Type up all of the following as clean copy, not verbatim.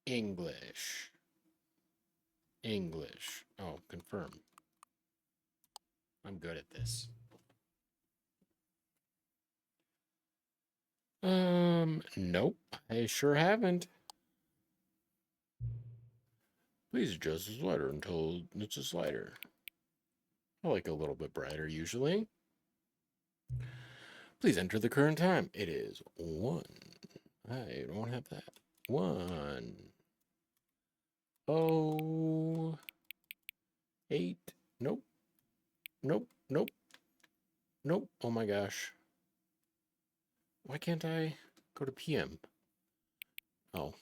English. English. Oh, confirm. I'm good at this. Nope. I sure haven't. Please adjust the slider until it's a slider. I like a little bit brighter usually. Please enter the current time. It is 1. I don't have that. 1. 0. 8. Nope. Nope. Nope. Nope. Oh my gosh. Why can't I go to PM? Oh.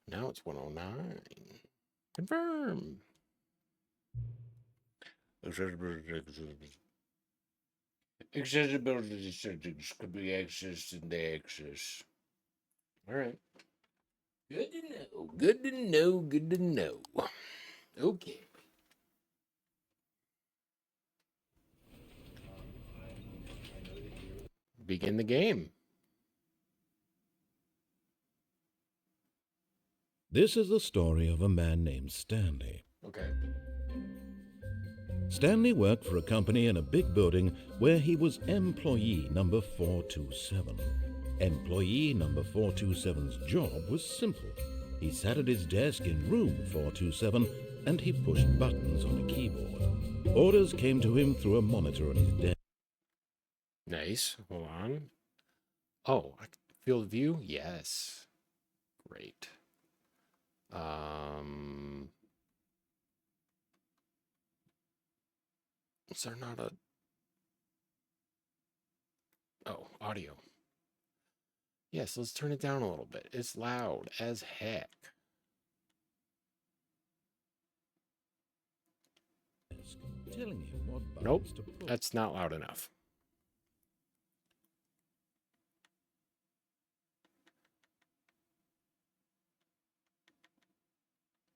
Now it's 109. Confirm. Accessibility settings could be accessed in the access. All right. Good to know. Good to know. Good to know. Okay. Begin the game. This is the story of a man named Stanley. Okay. Stanley worked for a company in a big building where he was employee number 427. Employee number 427's job was simple. He sat at his desk in room 427 and he pushed buttons on a keyboard. Orders came to him through a monitor on his desk. Nice. Hold on. Oh, field view? Yes. Great. Is there not a... Oh, audio. Yes, let's turn it down a little bit. It's loud as heck. Telling him what Nope, buttons to push. that's not loud enough.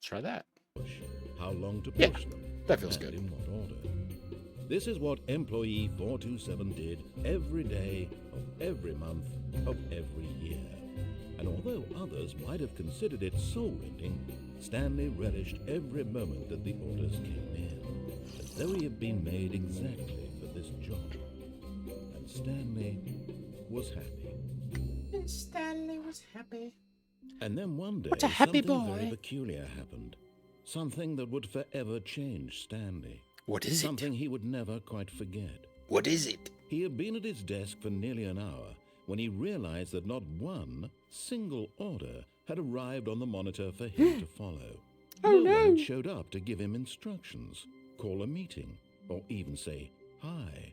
Try that. How long to push Yeah, them. that feels and good. in what order. This is what employee 427 did every day of every month of every year. And although others might have considered it soul-rending, Stanley relished every moment that the orders came in, as though he had been made exactly for this job. And Stanley was happy. And Stanley was happy. And then one day, What a happy something boy. very peculiar happened. Something that would forever change Stanley. What is Something he would never quite forget. What is it? He had been at his desk for nearly an hour when he realized that not one single order had arrived on the monitor for him to follow. Oh, no one no. had showed up to give him instructions, call a meeting, or even say hi.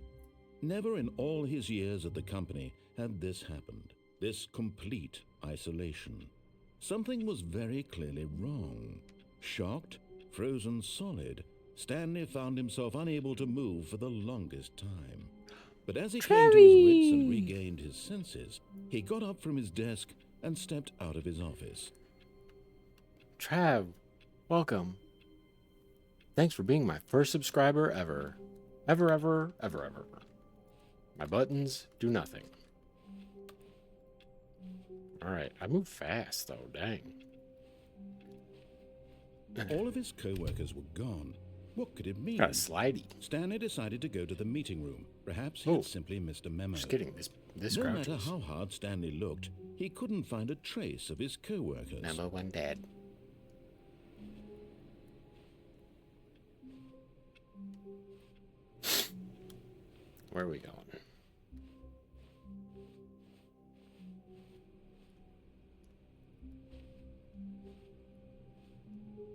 Never in all his years at the company had this happened, this complete isolation. Something was very clearly wrong. Shocked, frozen solid, Stanley found himself unable to move for the longest time. But as he came to his wits and regained his senses, he got up from his desk and stepped out of his office. Trav, welcome. Thanks for being my first subscriber ever. Ever. My buttons do nothing. Alright, I move fast though, dang. All of his co-workers were gone. What could it mean? Got a slidey. Stanley decided to go to the meeting room. Perhaps he Oh. had simply missed a memo. Just kidding, this No crouches. matter how hard Stanley looked, he couldn't find a trace of his co-workers. Number one dead. Where are we going?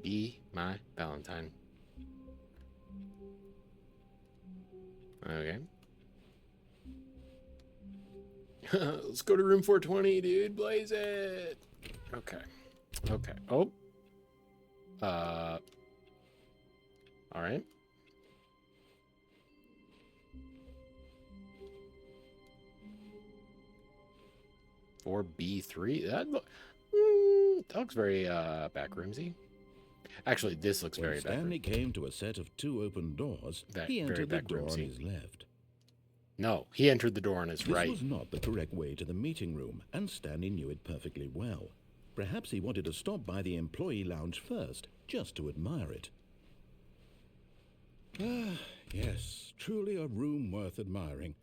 Be my Valentine. Okay. Let's go to room 420, dude. Blaze it. Okay. Okay. Oh. All right. Or B3. That looks very backroomsy. Actually, this looks When very Stanley backroomsy. came to a set of two open doors, he entered the door on his left. No, he entered the door on his This right. was not the correct way to the meeting room, and Stanley knew it perfectly well. Perhaps he wanted to stop by the employee lounge first, just to admire it. Ah, yes, truly a room worth admiring.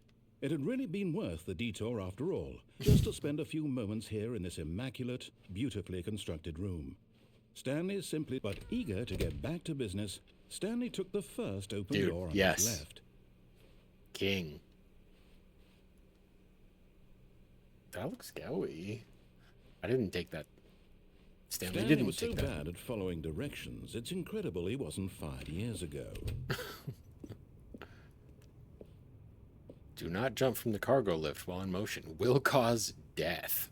It had really been worth the detour after all, just to spend a few moments here in this immaculate, beautifully constructed room. Stanley simply but eager to get back to business, Stanley took the first open door on his left. King. That looks scary. I didn't take that. Stanley didn't was take so that. bad at following directions, it's incredible he wasn't fired years ago. Do not jump from the cargo lift while in motion. Will cause death.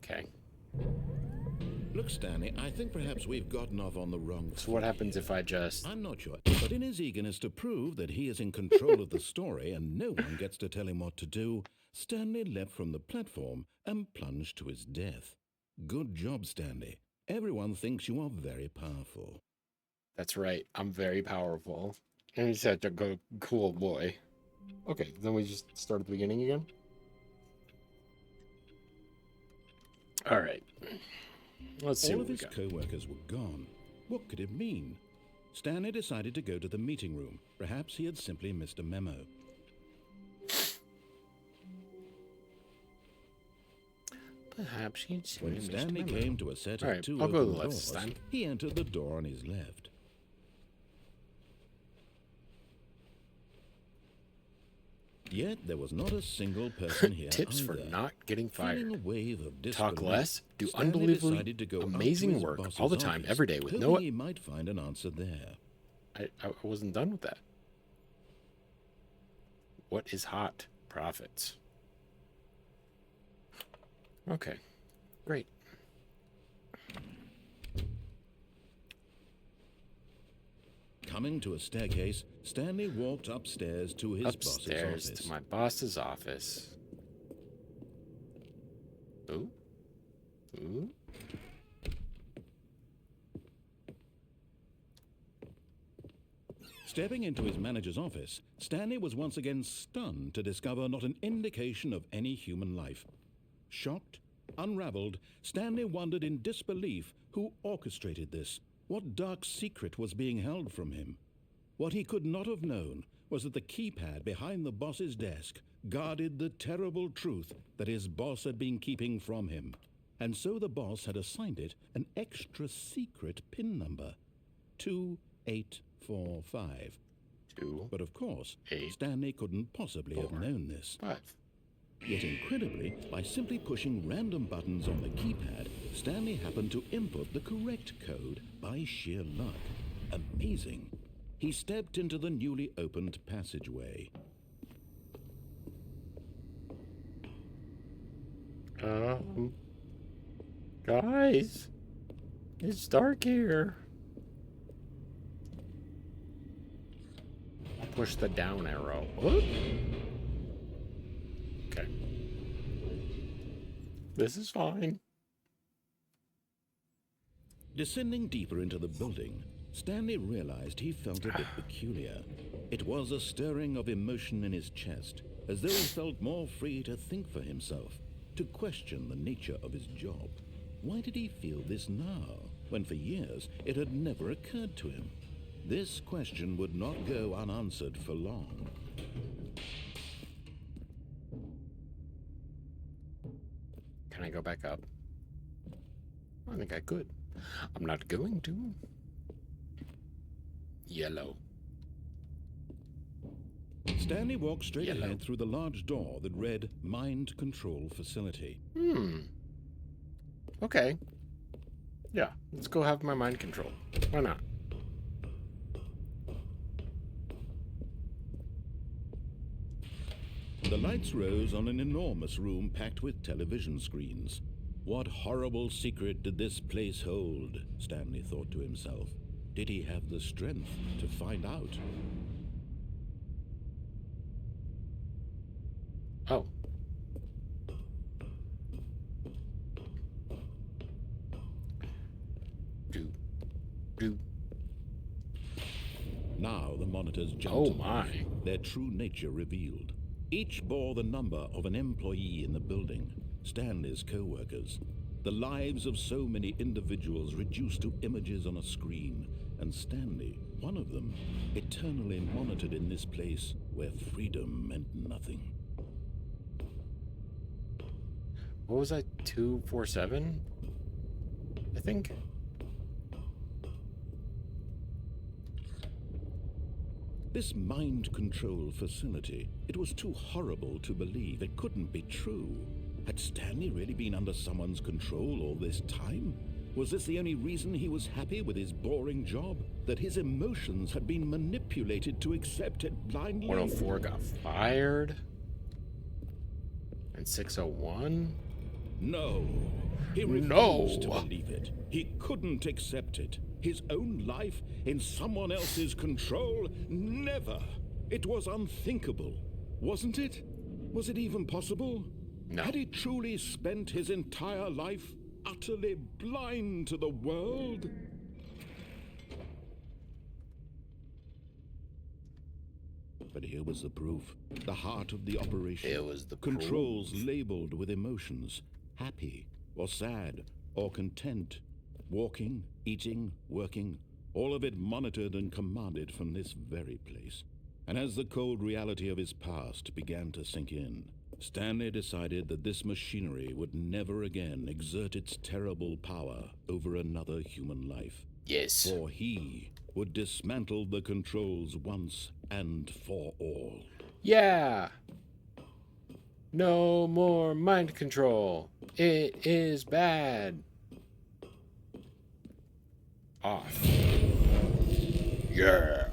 Okay. Look, Stanley, I think perhaps we've gotten off on the wrong foot. So what happens if I just... I'm not sure, but in his eagerness to prove that he is in control of the story and no one gets to tell him what to do, Stanley leapt from the platform and plunged to his death. Good job, Stanley. Everyone thinks you are very powerful. That's right. I'm very powerful. And he's such a cool boy. Okay, then we just start at the beginning again. All right. Let's see All what of we his got. co-workers were gone. What could it mean? Stanley decided to go to the meeting room. Perhaps he had simply missed a memo. Perhaps he'd When Stanley came to a set of two I'll go to open the left doors, this time. he entered the door on his left. Yet there was not a single person here Tips for either. not getting Feeling fired. a wave of Talk disbelief, less, do Stanley unbelievably decided to go up to amazing his work boss's all the time, office, every day with hoping he might find an answer there. I wasn't done with that. What is hot? Profits. Okay, great. Coming to a staircase, Stanley walked upstairs to his boss's Upstairs office. to my boss's office. Ooh. Ooh. Stepping into his manager's office, Stanley was once again stunned to discover not an indication of any human life. Shocked, unraveled, Stanley wondered in disbelief who orchestrated this. What dark secret was being held from him? What he could not have known was that the keypad behind the boss's desk guarded the terrible truth that his boss had been keeping from him. And so the boss had assigned it an extra secret PIN number, 2845. But of course, Stanley couldn't possibly have known this. 5. Yet incredibly, by simply pushing random buttons on the keypad, Stanley happened to input the correct code by sheer luck. Amazing. He stepped into the newly opened passageway. Guys, it's dark here. Push the down arrow. What? Okay. This is fine. Descending deeper into the building, Stanley realized he felt a bit peculiar. It was a stirring of emotion in his chest, as though he felt more free to think for himself, to question the nature of his job. Why did he feel this now, when for years it had never occurred to him? This question would not go unanswered for long. Can I go back up? I think I could. I'm not going to. Yellow. Stanley walked straight ahead through the large door that read Mind Control Facility. Okay. Yeah, let's go have my mind control. Why not? The lights rose on an enormous room packed with television screens. What horrible secret did this place hold? Stanley thought to himself. Did he have the strength to find out? Oh. Do. Now the monitors jumped Oh to life, my. their true nature revealed. Each bore the number of an employee in the building, Stanley's co-workers. The lives of so many individuals reduced to images on a screen, and Stanley, one of them, eternally monitored in this place where freedom meant nothing. What was that? 247? I think. This mind control facility, it was too horrible to believe. It couldn't be true. Had Stanley really been under someone's control all this time? Was this the only reason he was happy with his boring job? That his emotions had been manipulated to accept it blindly? 104 got fired. And 601? No. He refused to believe it. He couldn't accept it. His own life in someone else's control? Never. It was unthinkable. Wasn't it? Was it even possible? No. Had he truly spent his entire life utterly blind to the world? But here was the proof. The heart of the operation. It was the controls labeled with emotions. Happy, or sad, or content. Walking, eating, working, all of it monitored and commanded from this very place. And as the cold reality of his past began to sink in, Stanley decided that this machinery would never again exert its terrible power over another human life. Yes. For he would dismantle the controls once and for all. Yeah. No more mind control. It is bad. Off. Yeah.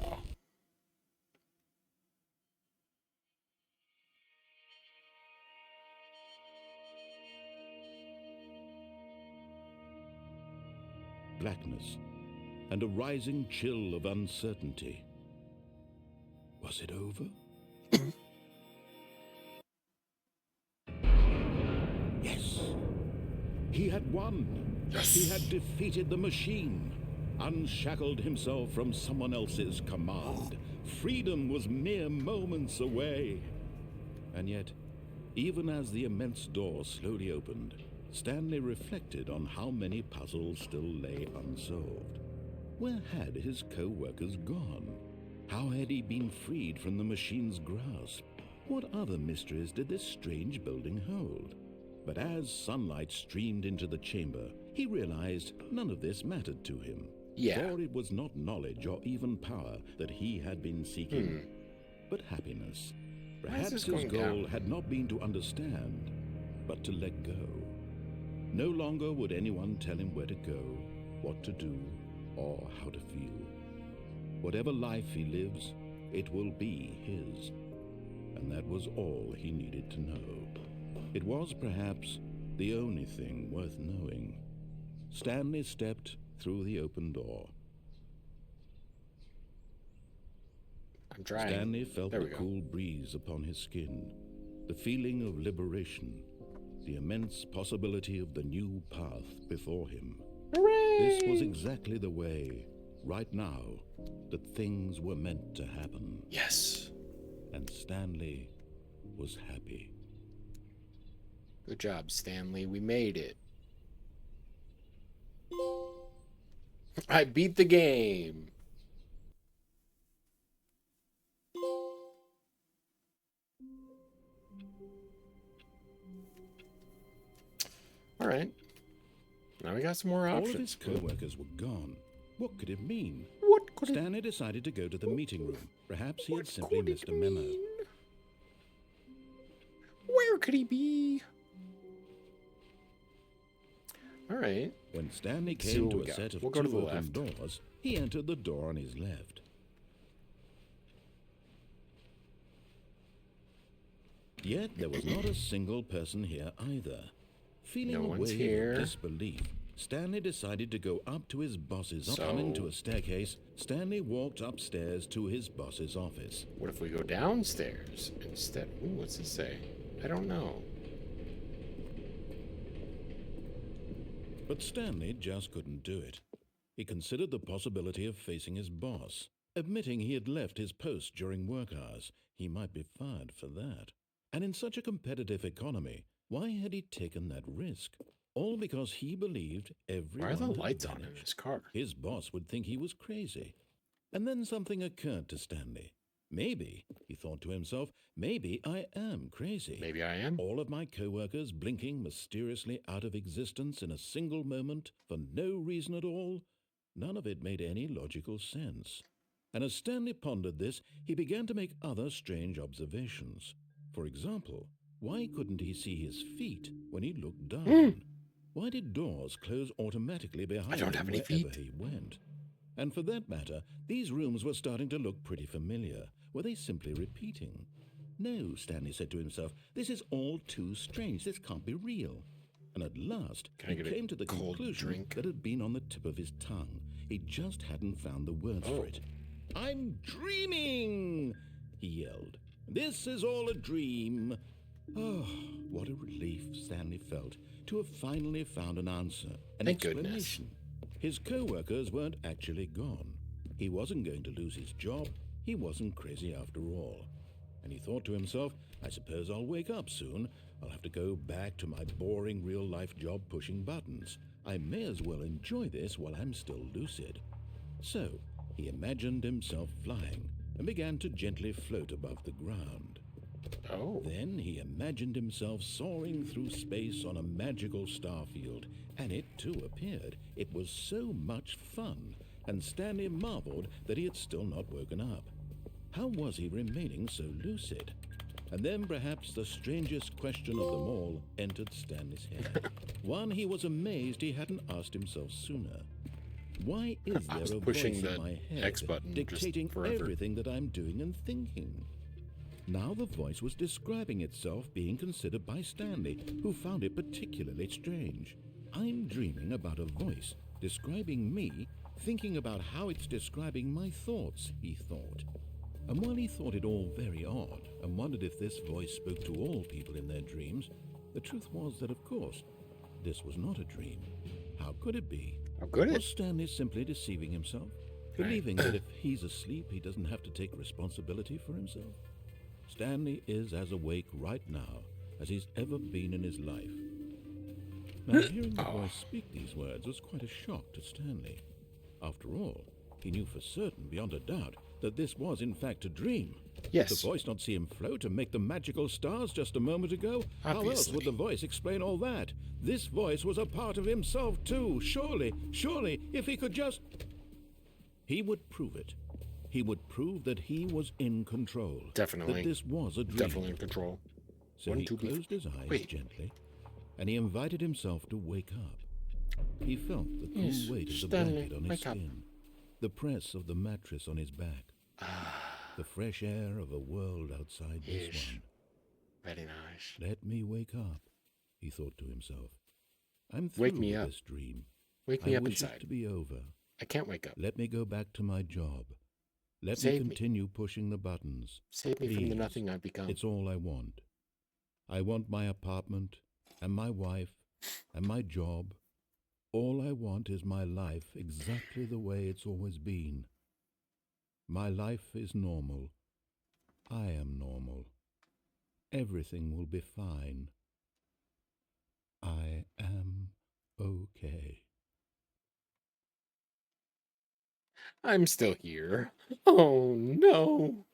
Blackness and a rising chill of uncertainty. Was it over? Yes. He had won. Yes. He had defeated the machine, unshackled himself from someone else's command. Freedom was mere moments away. And yet, even as the immense door slowly opened, Stanley reflected on how many puzzles still lay unsolved. Where had his co-workers gone? How had he been freed from the machine's grasp? What other mysteries did this strange building hold? But as sunlight streamed into the chamber, he realized none of this mattered to him. Yeah. For it was not knowledge or even power that he had been seeking, but happiness. Perhaps his goal had not been to understand, but to let go. No longer would anyone tell him where to go, what to do, or how to feel. Whatever life he lives, it will be his. And that was all he needed to know. It was perhaps the only thing worth knowing. Stanley stepped through the open door. I'm trying. Stanley felt the cool breeze upon his skin, the feeling of liberation, the immense possibility of the new path before him. Hooray! This was exactly the way, right now, that things were meant to happen. Yes. And Stanley was happy. Good job, Stanley. We made it. I beat the game. All right. Now we got some more options. All of his co-workers were gone. What could it mean? What could Stanley decided to go to the meeting room. Perhaps he had simply missed a memo. Where could he be? All right. When Stanley came to a set of two open doors, he entered the door on his left. Yet there was not a single person here either. Feeling a wave of disbelief, Stanley decided to go up to his boss's office. Coming to a staircase, Stanley walked upstairs to his boss's office. What if we go downstairs instead? Ooh, what's it say? I don't know. But Stanley just couldn't do it. He considered the possibility of facing his boss. Admitting he had left his post during work hours, he might be fired for that. And in such a competitive economy, why had he taken that risk? All because he believed everyone Why are the had lights on in vanished. his car? His boss would think he was crazy. And then something occurred to Stanley. Maybe, he thought to himself, maybe I am crazy. Maybe I am. All of my co-workers blinking mysteriously out of existence in a single moment for no reason at all. None of it made any logical sense. And as Stanley pondered this, he began to make other strange observations. For example, why couldn't he see his feet when he looked down? Why did doors close automatically behind I don't him have any wherever feet. he went? And for that matter, these rooms were starting to look pretty familiar. Were they simply repeating? No, Stanley said to himself, this is all too strange. This can't be real. And at last, Can I he get a came to the cold conclusion drink? that had been on the tip of his tongue. He just hadn't found the words for it. I'm dreaming, he yelled. This is all a dream. Oh, what a relief Stanley felt to have finally found an answer, an Thank explanation. goodness. His co-workers weren't actually gone. He wasn't going to lose his job. He wasn't crazy after all. And he thought to himself, I suppose I'll wake up soon. I'll have to go back to my boring real-life job pushing buttons. I may as well enjoy this while I'm still lucid. So he imagined himself flying and began to gently float above the ground. Oh. Then he imagined himself soaring through space on a magical starfield, and it too appeared. It was so much fun, and Stanley marveled that he had still not woken up. How was he remaining so lucid? And then perhaps the strangest question of them all entered Stanley's head. One he was amazed he hadn't asked himself sooner. Why is I there was a pushing voice the in my head X button just dictating forever. everything that I'm doing and thinking? Now the voice was describing itself being considered by Stanley, who found it particularly strange. I'm dreaming about a voice describing me, thinking about how it's describing my thoughts, he thought. And while he thought it all very odd and wondered if this voice spoke to all people in their dreams, the truth was that, of course, this was not a dream. How could it be? How good Was it? Stanley simply deceiving himself, believing that if he's asleep, he doesn't have to take responsibility for himself? Stanley is as awake right now as he's ever been in his life. Now, hearing the voice speak these words was quite a shock to Stanley. After all, he knew for certain, beyond a doubt, that this was in fact a dream. Yes. Did the voice not see him float and make the magical stars just a moment ago? How else Obviously. would the voice explain all that? This voice was a part of himself too. Surely, if he could just... He would prove it. He would prove that he was in control. Definitely. That this was a dream. Definitely in control. So he closed his eyes gently, and he invited himself to wake up. He felt the cool weight of the blanket on his skin, the press of the mattress on his back, the fresh air of a world outside this one. Very nice. Let me wake up, he thought to himself. I'm through Wake me with up. this dream. Wake me I up wish inside. it to be over. I can't wake up. Let me go back to my job. Let Save me me. continue pushing the buttons. Save me from the Please. nothing I've become. It's all I want. I want my apartment, and my wife, and my job. All I want is my life exactly the way it's always been. My life is normal. I am normal. Everything will be fine. I am okay. I'm still here. Oh no.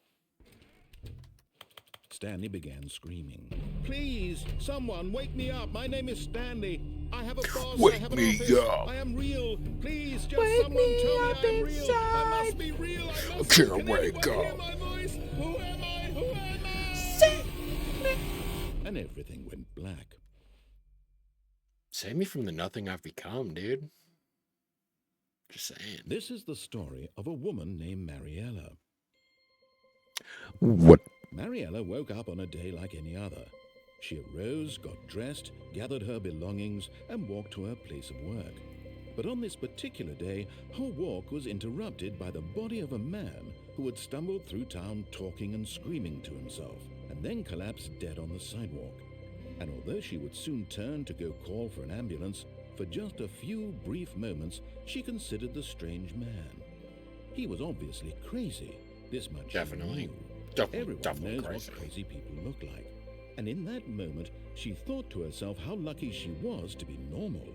Stanley began screaming. Please, someone, wake me up. My name is Stanley. I have a boss. I have an office. I am real. Please, just someone tell me I am real. I must be real. I must can't Can wake anyone hear up. my voice? Who am I? Who am I? And everything went black. Save me from the nothing I've become, dude. Just saying. This is the story of a woman named Mariella. What? Mariella woke up on a day like any other. She arose, got dressed, gathered her belongings, and walked to her place of work. But on this particular day, her walk was interrupted by the body of a man who had stumbled through town talking and screaming to himself, and then collapsed dead on the sidewalk. And although she would soon turn to go call for an ambulance, for just a few brief moments she considered the strange man. He was obviously crazy. This much she Definitely. knew. Definitely. Everyone Definitely knows crazy. what crazy people look like. And in that moment, she thought to herself how lucky she was to be normal.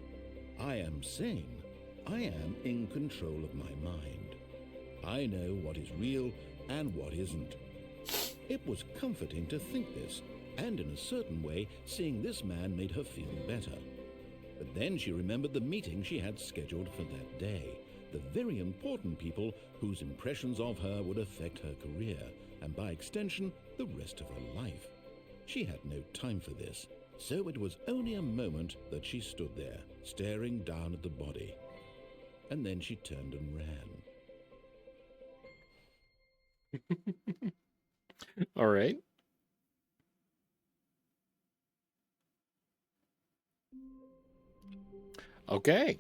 I am sane. I am in control of my mind. I know what is real and what isn't. It was comforting to think this, and in a certain way, seeing this man made her feel better. But then she remembered the meeting she had scheduled for that day, the very important people whose impressions of her would affect her career, and by extension, the rest of her life. She had no time for this, so it was only a moment that she stood there, staring down at the body. And then she turned and ran. All right. Okay.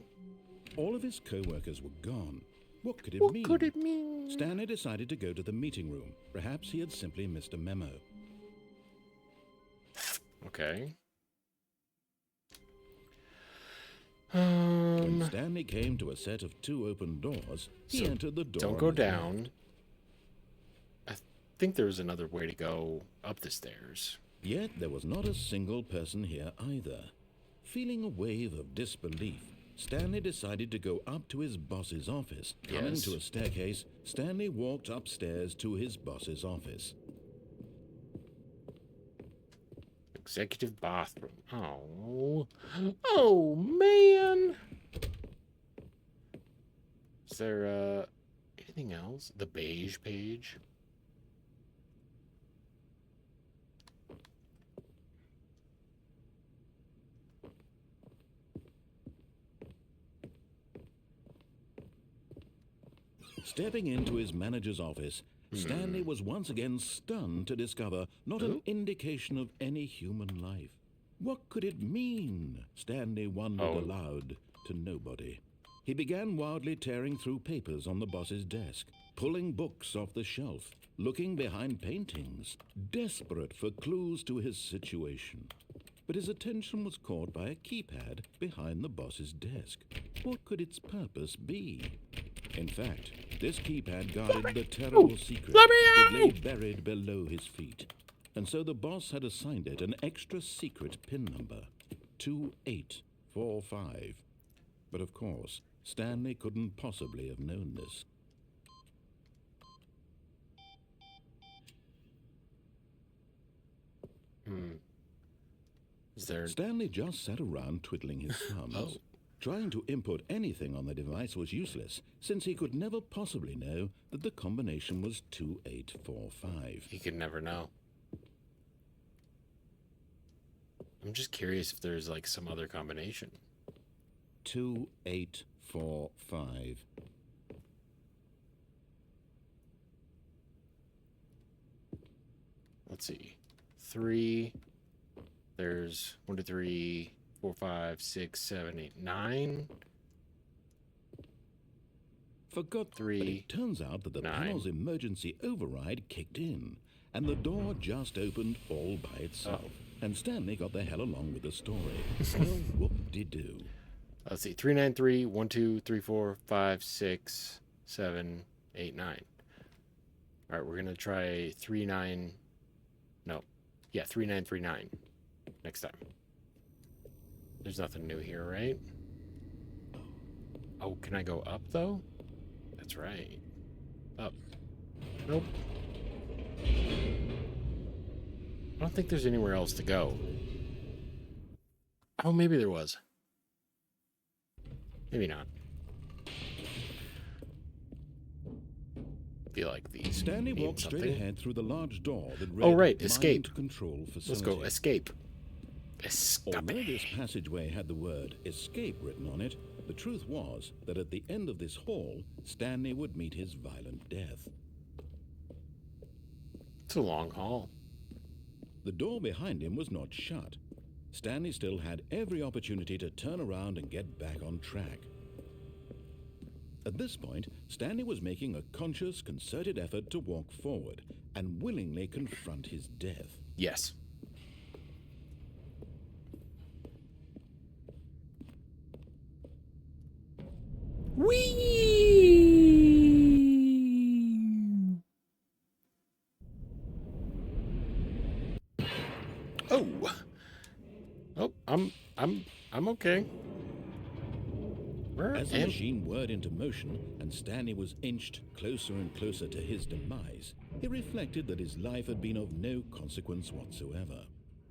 All of his co-workers were gone. What could it mean? What could it mean? Stanley decided to go to the meeting room. Perhaps he had simply missed a memo. Okay. When Stanley came to a set of 2 open doors, he entered the door. Don't go down. I think there's another way to go up the stairs. Yet there was not a single person here either. Feeling a wave of disbelief, Stanley decided to go up to his boss's office. Coming to a staircase, Stanley walked upstairs to his boss's office. Executive bathroom. Oh. Oh, man. Is there, anything else? The beige page? Stepping into his manager's office, Stanley was once again stunned to discover not an indication of any human life. What could it mean? Stanley wondered aloud to nobody. He began wildly tearing through papers on the boss's desk, pulling books off the shelf, looking behind paintings, desperate for clues to his situation. But his attention was caught by a keypad behind the boss's desk. What could its purpose be? In fact, this keypad guarded the terrible secret that lay buried below his feet. And so the boss had assigned it an extra secret PIN number, 2845. But of course, Stanley couldn't possibly have known this. Stanley just sat around twiddling his thumbs. Trying to input anything on the device was useless, since he could never possibly know that the combination was 2845. He could never know. I'm just curious if there's like some other combination. 2845. Let's see. 3. There's 1, 2, 3, 4, 5, 6, 7, 8, 9. Forgot 3. But it turns out that the panel's emergency override kicked in, and the door just opened all by itself. And Stanley got the hell along with the story. Well, whoop-de-doo. Let's see. 393, 1, 2, 3, 4, 5, 6, 7, 8, 9. All right, we're gonna try 39. No, yeah, 3939 next time. There's nothing new here, right? Oh, can I go up though? That's right. Up. Nope. I don't think there's anywhere else to go. Oh, maybe there was. Maybe not. Feel like these. Stanley walked straight ahead through the large door that read, oh, right, escape. Control facility. Let's go, escape. Escape. Although this passageway had the word escape written on it, the truth was that at the end of this hall, Stanley would meet his violent death. It's a long hall. The door behind him was not shut. Stanley still had every opportunity to turn around and get back on track. At this point, Stanley was making a conscious, concerted effort to walk forward and willingly confront his death. Yes. Whee! Oh. Oh, I'm okay. Where As the am? machine whirred into motion and Stanley was inched closer and closer to his demise, he reflected that his life had been of no consequence whatsoever.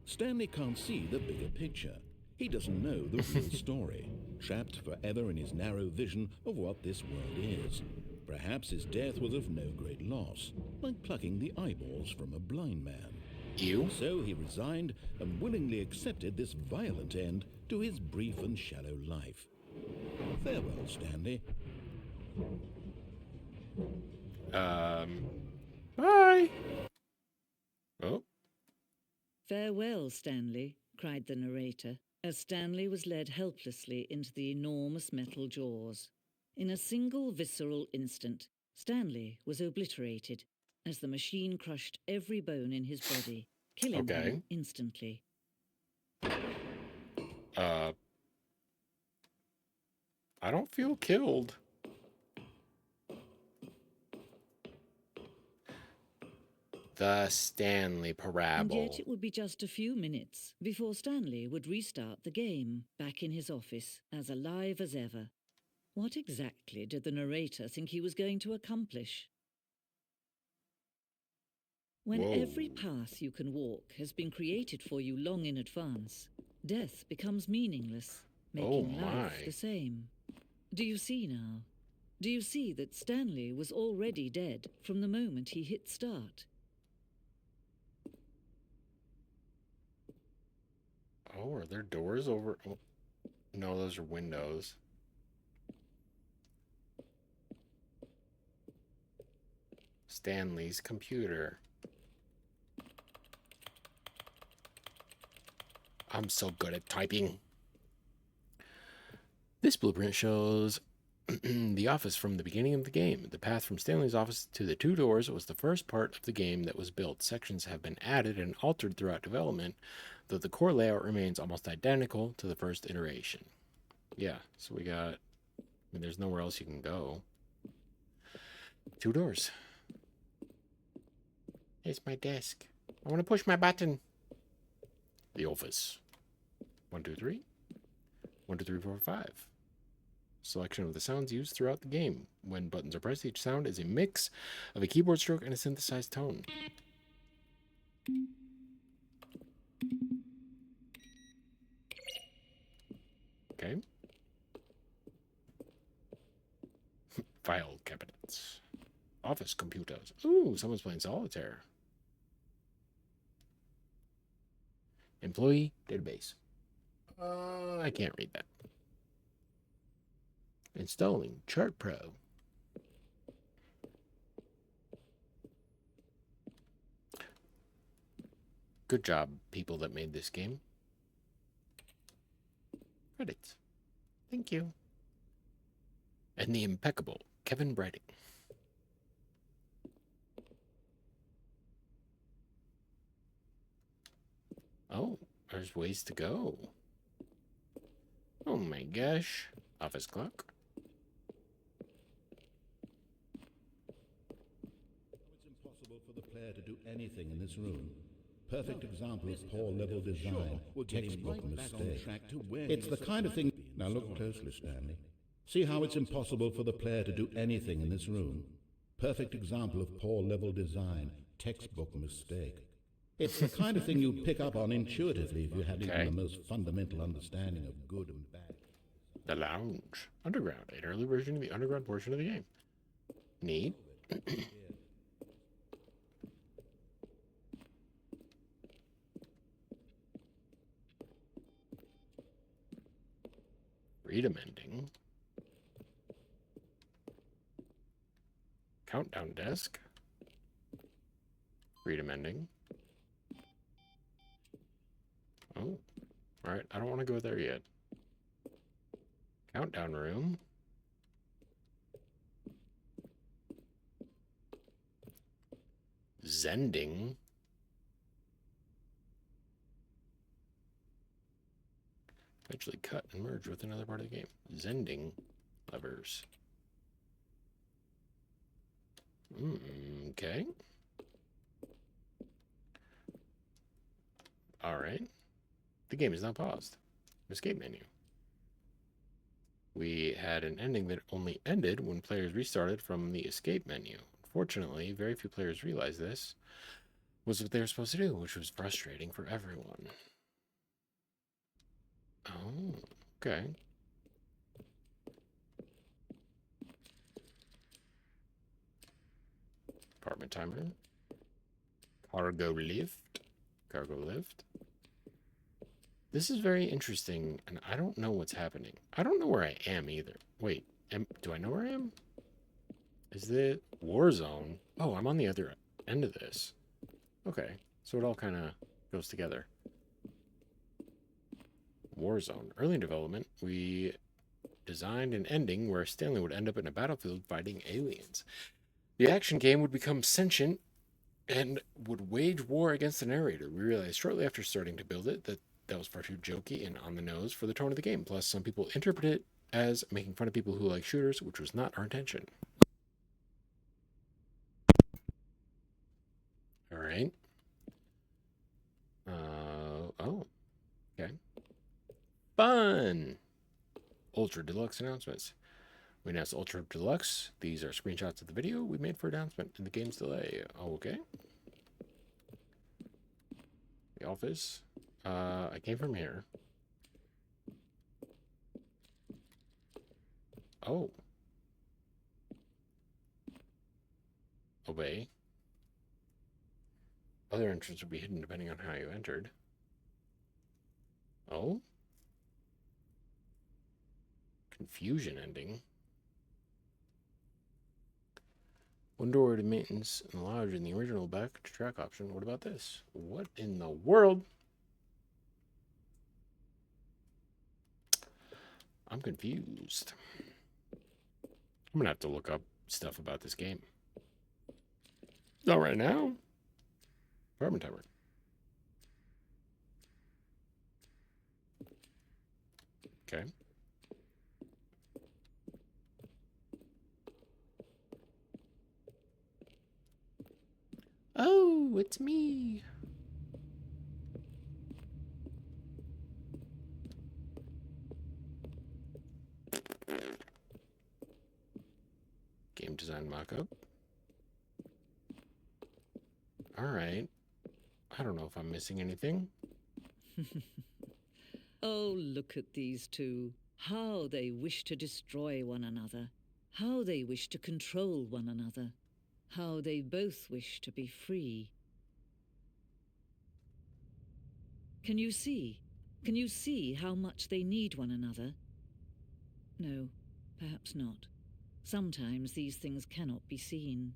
Stanley can't see the bigger picture. He doesn't know the real story, trapped forever in his narrow vision of what this world is. Perhaps his death was of no great loss, like plucking the eyeballs from a blind man. You? So he resigned and willingly accepted this violent end to his brief and shallow life. Farewell, Stanley. Bye. Oh, Farewell, Stanley, cried the narrator, as Stanley was led helplessly into the enormous metal jaws. In a single visceral instant, Stanley was obliterated as the machine crushed every bone in his body, killing okay. him instantly. I don't feel killed. The Stanley Parable. And yet it would be just a few minutes before Stanley would restart the game, back in his office, as alive as ever. What exactly did the narrator think he was going to accomplish? When Whoa. every path you can walk has been created for you long in advance, death becomes meaningless, making life the same. Do you see now? Do you see that Stanley was already dead from the moment he hit start? Oh, are there doors over? Oh, no, those are windows. Stanley's computer. I'm so good at typing. This blueprint shows the office from the beginning of the game. The path from Stanley's office to the two doors was the first part of the game that was built. Sections have been added and altered throughout development, though the core layout remains almost identical to the first iteration. Yeah, so we got... I mean, there's nowhere else you can go. Two doors. It's my desk. I want to push my button. The office. 1, 2, 3. 1, 2, 3, 4, 5. Selection of the sounds used throughout the game. When buttons are pressed, each sound is a mix of a keyboard stroke and a synthesized tone. Okay. File cabinets. Office computers. Ooh, someone's playing solitaire. Employee database. I can't read that. Installing Chart Pro. Good job, people that made this game. Credits. Thank you. And the impeccable Kevin Brighting. Oh, there's ways to go. Oh my gosh. Office clock. It's impossible for the player to do anything in this room. Perfect example of poor level design, textbook mistake. It's the kind of thing... Now look closely, Stanley. See how it's impossible for the player to do anything in this room. Perfect example of poor level design, textbook mistake. It's the kind of thing you'd pick up on intuitively if you had even the most fundamental understanding of good and bad. The Lounge. Underground. An early version of the underground portion of the game. Neat. Freedom ending. Countdown desk. Freedom ending. Oh. Alright, I don't want to go there yet. Countdown room. Zending. Eventually cut and merge with another part of the game. Zending levers. Okay. Alright. The game is now paused. Escape menu. We had an ending that only ended when players restarted from the escape menu. Unfortunately, very few players realized this was what they were supposed to do, which was frustrating for everyone. Oh, okay. Apartment timer. Cargo lift. Cargo lift. This is very interesting, and I don't know what's happening. I don't know where I am either. Wait, do I know where I am? Is it Warzone? Oh, I'm on the other end of this. Okay, so it all kind of goes together. Warzone. Early in development, we designed an ending where Stanley would end up in a battlefield fighting aliens. The action game would become sentient and would wage war against the narrator. We realized shortly after starting to build it that was far too jokey and on the nose for the tone of the game. Plus, some people interpret it as making fun of people who like shooters, which was not our intention. All right. Oh, okay. Fun! Ultra Deluxe announcements. We announced Ultra Deluxe. These are screenshots of the video we made for announcement in the game's delay. Oh, okay. The office. I came from here. Oh. Obey. Other entrances would be hidden depending on how you entered. Oh. Confusion ending. One door to maintenance and lounge in the original back to track option. What about this? What in the world? I'm confused. I'm gonna have to look up stuff about this game. Not right now. Apartment timer. Okay. Oh, it's me. Game design mockup. All right. I don't know if I'm missing anything. Oh, look at these two. How they wish to destroy one another. How they wish to control one another. How they both wish to be free. Can you see? Can you see how much they need one another? No, perhaps not. Sometimes these things cannot be seen.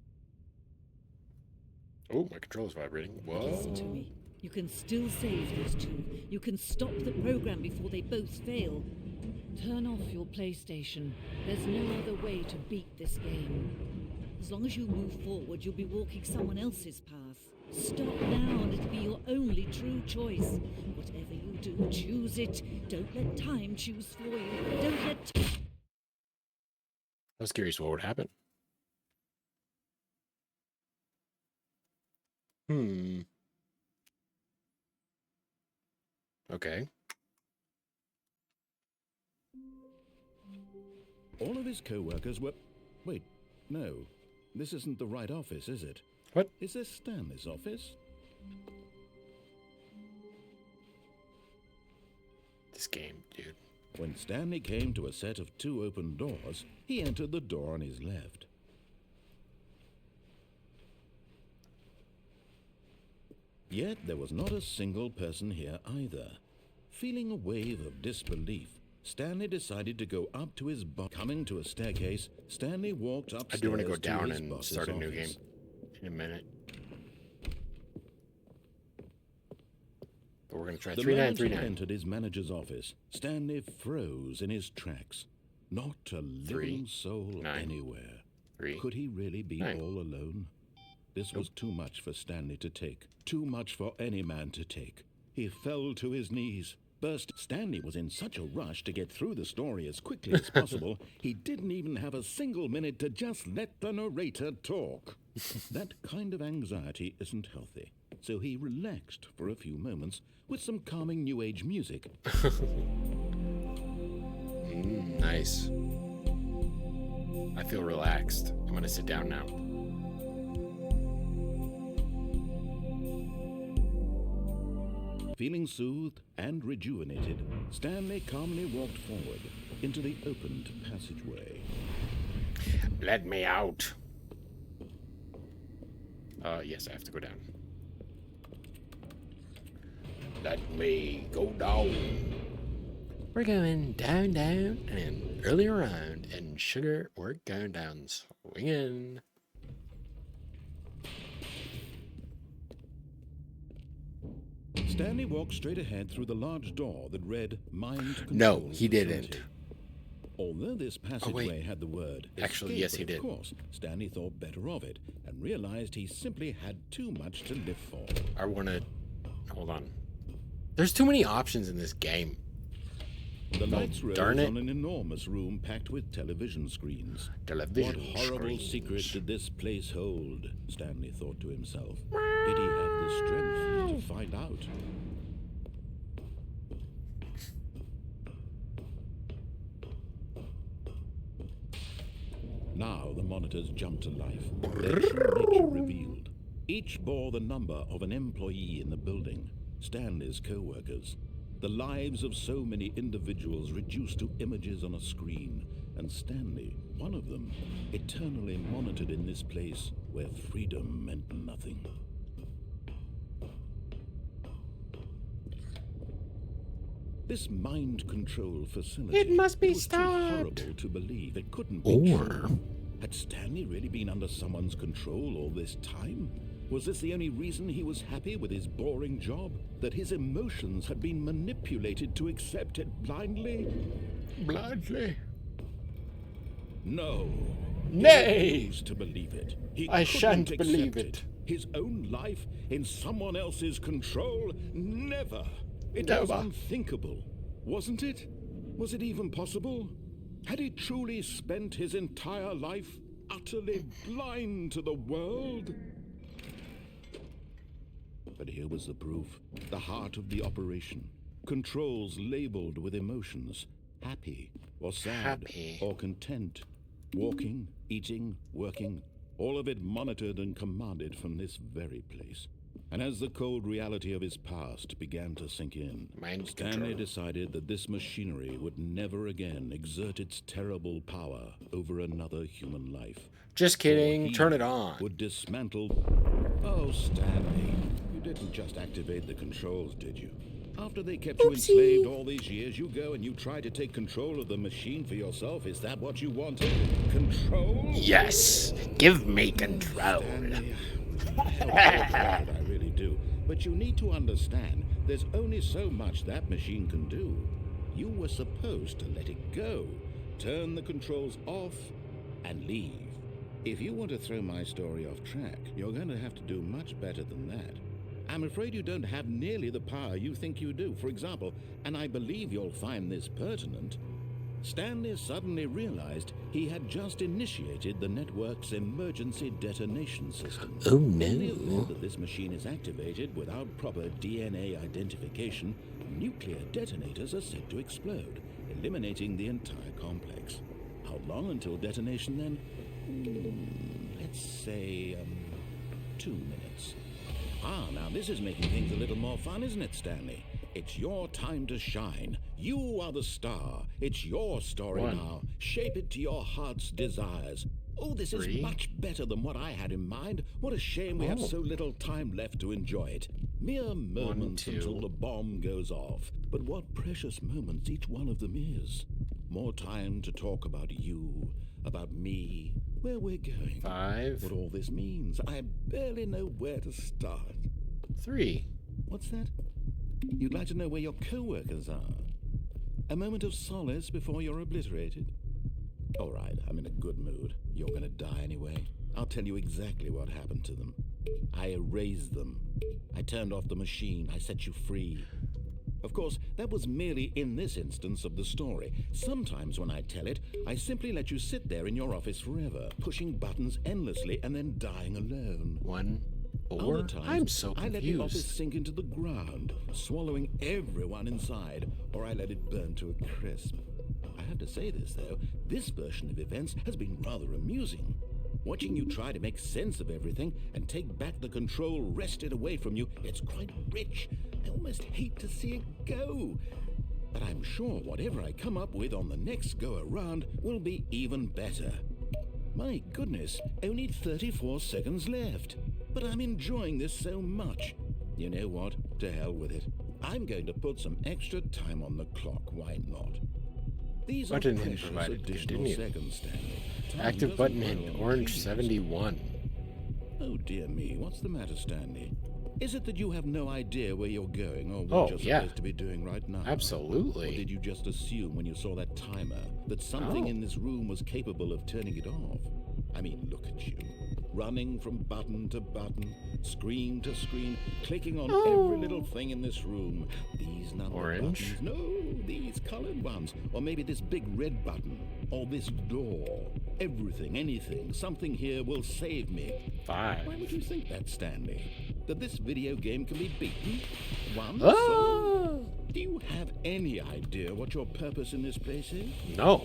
Oh, my controller's vibrating. Whoa. Listen to me. You can still save these two. You can stop the program before they both fail. Turn off your PlayStation. There's no other way to beat this game. As long as you move forward, you'll be walking someone else's path. Stop now and it'll be your only true choice. Whatever you do, choose it. Don't let time choose for you. Don't let... I was curious what would happen. Okay. All of his co-workers were... Wait, no. This isn't the right office, is it? What? Is this Stanley's office? This game, dude. When Stanley came to a set of 2 open doors, he entered the door on his left. Yet there was not a single person here either. Feeling a wave of disbelief, Stanley decided to go up to his boss. Coming to a staircase, Stanley walked upstairs. I do want to go down his and boss's start a new game office. in a minute. But we're going to try The moment he 3939. entered his manager's office, Stanley froze in his tracks. Not a living soul 9, anywhere. 3. Could he really be 9. all alone? This was too much for Stanley to take. Too much for any man to take. He fell to his knees. Stanley was in such a rush to get through the story as quickly as possible, he didn't even have a single minute to just let the narrator talk. That kind of anxiety isn't healthy. so he relaxed for a few moments with some calming New Age music. Nice. I feel relaxed. I'm going to sit down now. Feeling soothed and rejuvenated, Stanley calmly walked forward into the opened passageway. Let me out. Yes, I have to go down. Let me go down. We're going down, down, and early around, and sugar, we're going down swinging. Stanley walked straight ahead through the large door that read Mind Control. No, he Facility. didn't. Although this passageway had the word Actually, escape, yes, he of did. course, Stanley thought better of it and realized he simply had too much to live for. I want to... Hold on. There's too many options in this game. The lights rose darn it. on an enormous room packed with television screens. Television What horrible screens. secret did this place hold? Stanley thought to himself. Did he have the strength to find out? Now the monitors jumped to life. Their true nature revealed. Each bore the number of an employee in the building, Stanley's co-workers. The lives of so many individuals reduced to images on a screen, and Stanley, one of them, eternally monitored in this place where freedom meant nothing. This mind control facility. It must be was too stopped. horrible to believe it couldn't be Or... true. Had Stanley really been under someone's control all this time? Was this the only reason he was happy with his boring job? That his emotions had been manipulated to accept it blindly? Blindly. No. Nay. He refused to believe it. He I couldn't shan't accept believe it. His own life in someone else's control? Never. It was Never. unthinkable, wasn't it? Was it even possible? Had he truly spent his entire life utterly blind to the world? But here was the proof. The heart of the operation. Controls labeled with emotions. Happy or sad Happy. or content. Walking, eating, working. All of it monitored and commanded from this very place. And as the cold reality of his past began to sink in, Mind Stanley control. decided that this machinery would never again exert its terrible power over another human life. Just kidding. He Turn it on. Would dismantle... Oh, Stanley, you didn't just activate the controls, did you? After they kept you enslaved all these years, you go and you try to take control of the machine for yourself. Is that what you wanted? Control? Yes. Give me control. Stanley, I really do. But you need to understand, there's only so much that machine can do. You were supposed to let it go, turn the controls off, and leave. If you want to throw my story off track, you're going to have to do much better than that. I'm afraid you don't have nearly the power you think you do. For example, and I believe you'll find this pertinent, Stanley suddenly realized he had just initiated the network's emergency detonation system. Oh, In the no. event that this machine is activated without proper DNA identification, nuclear detonators are said to explode, eliminating the entire complex. How long until detonation then? Let's say, 2 minutes. Ah, now this is making things a little more fun, isn't it, Stanley? It's your time to shine. You are the star. It's your story now. Shape it to your heart's desires. Oh, this is 3. much better than what I had in mind. What a shame we have so little time left to enjoy it. Mere moments 2. until the bomb goes off. But what precious moments each one of them is. More time to talk about you, about me, where we're going. 5. What all this means. I barely know where to start. 3. What's that? You'd like to know where your co-workers are? A moment of solace before you're obliterated? All right, I'm in a good mood. You're gonna die anyway. I'll tell you exactly what happened to them. I erased them. I turned off the machine. I set you free. Of course, that was merely in this instance of the story. Sometimes when I tell it, I simply let you sit there in your office forever, pushing buttons endlessly and then dying alone. 1, Or Other times, I'm so I let the office confused. sink into the ground, swallowing everyone inside, or I let it burn to a crisp. I have to say this, though, this version of events has been rather amusing. Watching you try to make sense of everything and take back the control wrested away from you, it's quite rich. I almost hate to see it go. But I'm sure whatever I come up with on the next go-around will be even better. My goodness, only 34 seconds left. But I'm enjoying this so much. You know what? To hell with it. I'm going to put some extra time on the clock. Why not? These are Button hint precious provided. additional Continue. seconds, Stanley. Time Active doesn't button run hint. on Orange trees. 71. Oh dear me, what's the matter, Stanley? Is it that you have no idea where you're going or what you're yeah. supposed to be doing right now? Absolutely. Or did you just assume when you saw that timer that something in this room was capable of turning it off? I mean, look at you. Running from button to button, screen to screen, clicking on every little thing in this room. These number Orange? buttons. No, these colored ones. Or maybe this big red button. Or this door. Everything, anything, something here will save me. 5. Why would you think that, Stanley? That this video game can be beaten? Won? Ah! Sold? Do you have any idea what your purpose in this place is? No.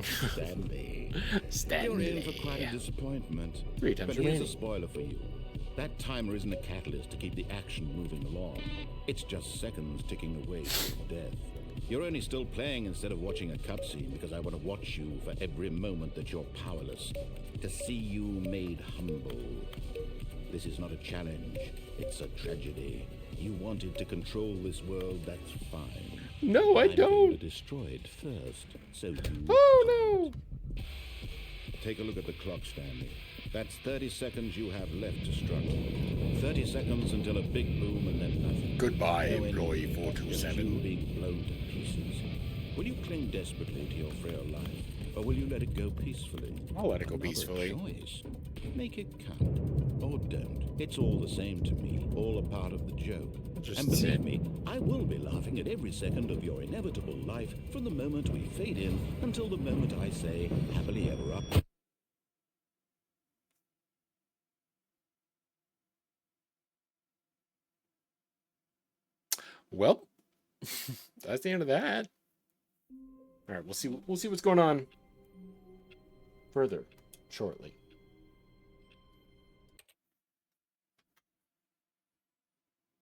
Stanley. Stanley. You're in for quite a disappointment. 3 times But here's remaining. a spoiler for you. That timer isn't a catalyst to keep the action moving along. It's just seconds ticking away to death. You're only still playing instead of watching a cutscene because I want to watch you for every moment that you're powerless. To see you made humble. This is not a challenge. It's a tragedy. You wanted to control this world, that's fine. No, I I'm going don't. to destroy it first, so you... Oh, no. Take a look at the clock, Stanley. That's 30 seconds you have left to struggle. 30 seconds until a big boom and then nothing. Goodbye, No employee ending, just 427. you being blown to pieces. Will you cling desperately to your frail life, or will you let it go peacefully? I'll let it go Another peacefully. choice. Make it count, or don't. It's all the same to me, all a part of the joke. Just And believe sit. me, I will be laughing at every second of your inevitable life from the moment we fade in until the moment I say, happily ever up. Well, that's the end of that. All right, we'll see what's going on further shortly.